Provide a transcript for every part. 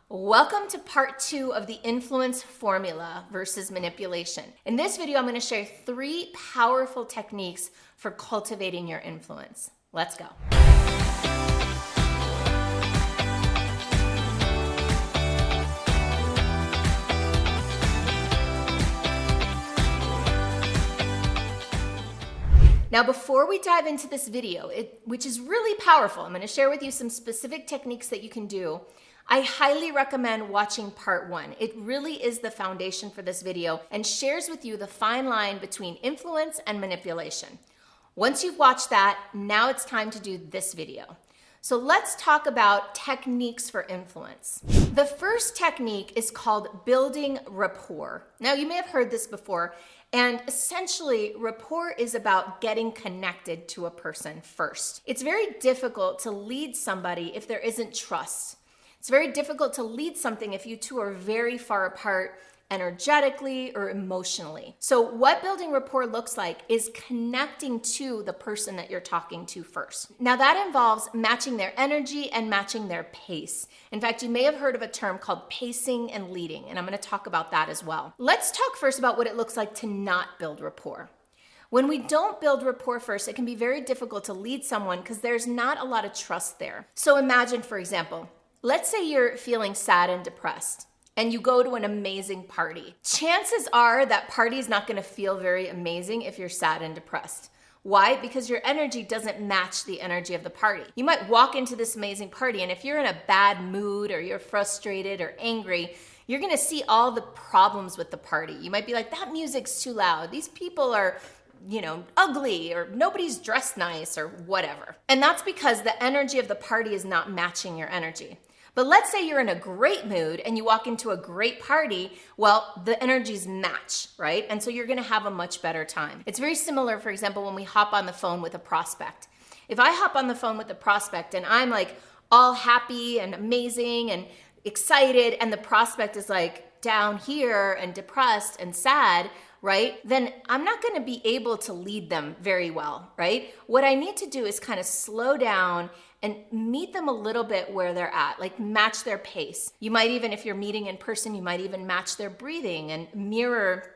Welcome to part 2 of the influence formula versus manipulation. In this video, I'm going to share 3 powerful techniques for cultivating your influence. Let's go. Now, before we dive into this video, which is really powerful, I'm going to share with you some specific techniques that you can do. I highly recommend watching part 1. It really is the foundation for this video and shares with you the fine line between influence and manipulation. Once you've watched that, now it's time to do this video. So let's talk about techniques for influence. The first technique is called building rapport. Now, you may have heard this before, and essentially, rapport is about getting connected to a person first. It's very difficult to lead somebody if there isn't trust. It's very difficult to lead something if you two are very far apart energetically or emotionally. So what building rapport looks like is connecting to the person that you're talking to first. Now that involves matching their energy and matching their pace. In fact, you may have heard of a term called pacing and leading, and I'm going to talk about that as well. Let's talk first about what it looks like to not build rapport. When we don't build rapport first, it can be very difficult to lead someone because there's not a lot of trust there. So imagine, for example, let's say you're feeling sad and depressed and you go to an amazing party. Chances are that party is not going to feel very amazing if you're sad and depressed. Why? Because your energy doesn't match the energy of the party. You might walk into this amazing party, and if you're in a bad mood or you're frustrated or angry, you're going to see all the problems with the party. You might be like, that music's too loud. These people are ugly, or nobody's dressed nice, or whatever. And that's because the energy of the party is not matching your energy. But let's say you're in a great mood and you walk into a great party, well, the energies match, right? And so you're gonna have a much better time. It's very similar, for example, when we hop on the phone with a prospect. If I hop on the phone with a prospect and I'm like all happy and amazing and excited, and the prospect is like down here and depressed and sad, right? Then I'm not going to be able to lead them very well, right? What I need to do is kind of slow down and meet them a little bit where they're at, like match their pace. You might even, if you're meeting in person, you might even match their breathing and mirror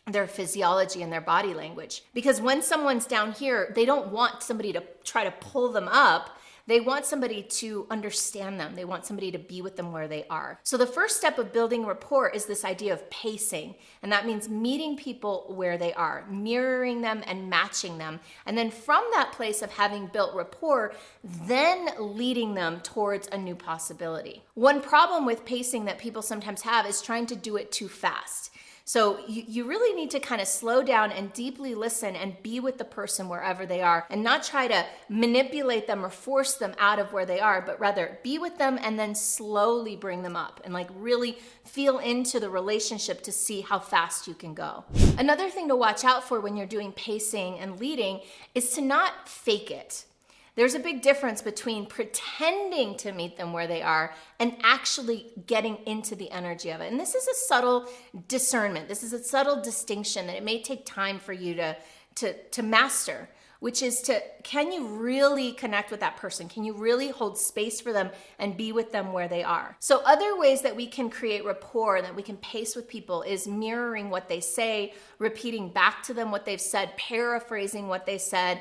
their physiology and their body language. Because when someone's down here, they don't want somebody to try to pull them up. They want somebody to understand them. They want somebody to be with them where they are. So the first step of building rapport is this idea of pacing. And that means meeting people where they are, mirroring them and matching them. And then from that place of having built rapport, then leading them towards a new possibility. One problem with pacing that people sometimes have is trying to do it too fast. So you really need to kind of slow down and deeply listen and be with the person wherever they are, and not try to manipulate them or force them out of where they are, but rather be with them and then slowly bring them up and like really feel into the relationship to see how fast you can go. Another thing to watch out for when you're doing pacing and leading is to not fake it. There's a big difference between pretending to meet them where they are and actually getting into the energy of it. And this is a subtle discernment. This is a subtle distinction that it may take time for you to master, which is can you really connect with that person? Can you really hold space for them and be with them where they are? So other ways that we can create rapport and that we can pace with people is mirroring what they say, repeating back to them what they've said, paraphrasing what they said,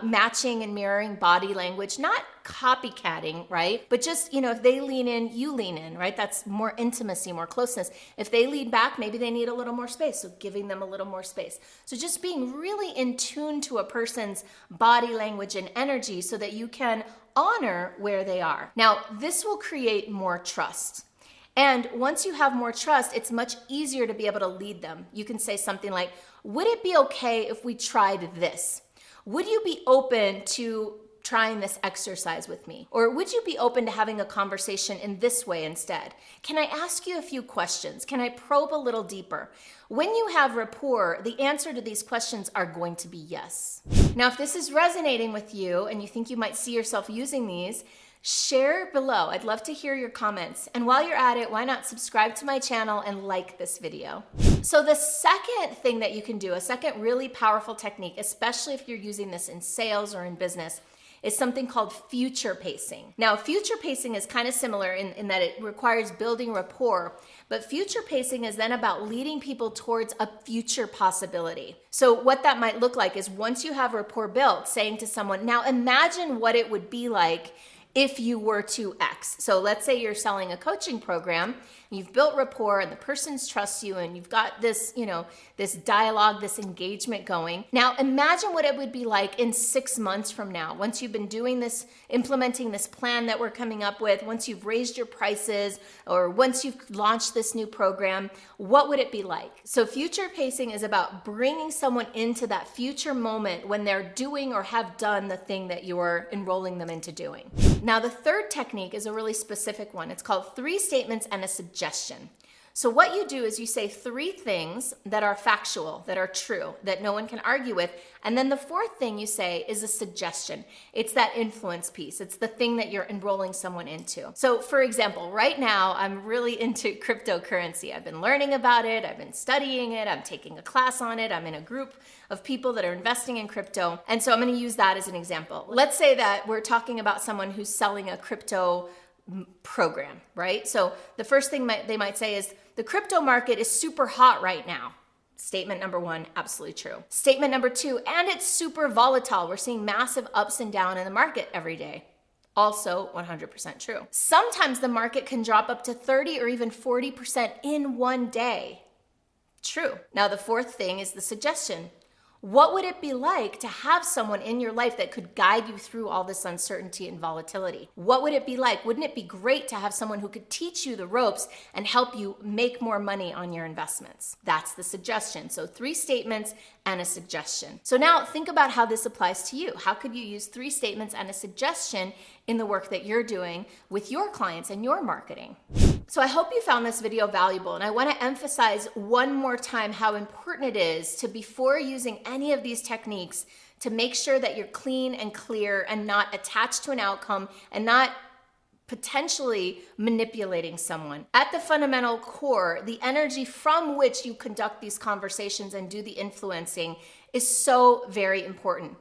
matching and mirroring body language, not copycatting, right? But just, if they lean in, you lean in, right? That's more intimacy, more closeness. If they lean back, maybe they need a little more space, so giving them a little more space. So just being really in tune to a person's body language and energy so that you can honor where they are. Now, this will create more trust. And once you have more trust, it's much easier to be able to lead them. You can say something like, would it be okay if we tried this? Would you be open to trying this exercise with me? Or would you be open to having a conversation in this way instead? Can I ask you a few questions? Can I probe a little deeper? When you have rapport, the answer to these questions are going to be yes. Now, if this is resonating with you and you think you might see yourself using these, share below. I'd love to hear your comments. And while you're at it, why not subscribe to my channel and like this video? So the second thing that you can do, a second really powerful technique, especially if you're using this in sales or in business, is something called future pacing. Now, future pacing is kind of similar in that it requires building rapport, but future pacing is then about leading people towards a future possibility. So what that might look like is once you have rapport built, saying to someone, now imagine what it would be like if you were to X. So let's say you're selling a coaching program, you've built rapport and the person's trust you and you've got this, this dialogue, this engagement going. Now imagine what it would be like in 6 months from now, once you've been doing this, implementing this plan that we're coming up with, once you've raised your prices or once you've launched this new program, what would it be like? So future pacing is about bringing someone into that future moment when they're doing or have done the thing that you're enrolling them into doing. Now, the third technique is a really specific one. It's called 3 statements and a suggestion. So what you do is you say 3 things that are factual, that are true, that no one can argue with. And then the 4th thing you say is a suggestion. It's that influence piece. It's the thing that you're enrolling someone into. So for example, right now, I'm really into cryptocurrency. I've been learning about it. I've been studying it. I'm taking a class on it. I'm in a group of people that are investing in crypto. And so I'm going to use that as an example. Let's say that we're talking about someone who's selling a crypto program, right? So the first thing they might say is, the crypto market is super hot right now. Statement number 1, absolutely true. Statement number 2, and it's super volatile. We're seeing massive ups and downs in the market every day. Also 100% true. Sometimes the market can drop up to 30 or even 40% in one day. True. Now the 4th thing is the suggestion. What would it be like to have someone in your life that could guide you through all this uncertainty and volatility? What would it be like? Wouldn't it be great to have someone who could teach you the ropes and help you make more money on your investments? That's the suggestion. So 3 statements and a suggestion. So now think about how this applies to you. How could you use 3 statements and a suggestion in the work that you're doing with your clients and your marketing? So I hope you found this video valuable, and I want to emphasize one more time how important it is to, before using any of these techniques, to make sure that you're clean and clear and not attached to an outcome and not potentially manipulating someone. At the fundamental core, the energy from which you conduct these conversations and do the influencing is so very important.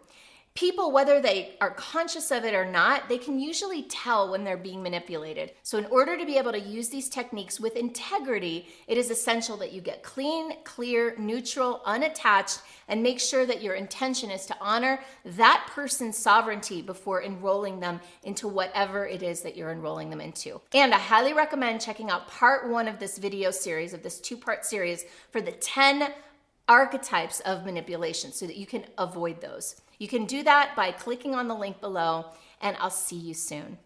People, whether they are conscious of it or not, they can usually tell when they're being manipulated. So in order to be able to use these techniques with integrity, it is essential that you get clean, clear, neutral, unattached, and make sure that your intention is to honor that person's sovereignty before enrolling them into whatever it is that you're enrolling them into. And I highly recommend checking out part 1 of this video series, of this 2-part series, for the 10 archetypes of manipulation so that you can avoid those. You can do that by clicking on the link below, and I'll see you soon.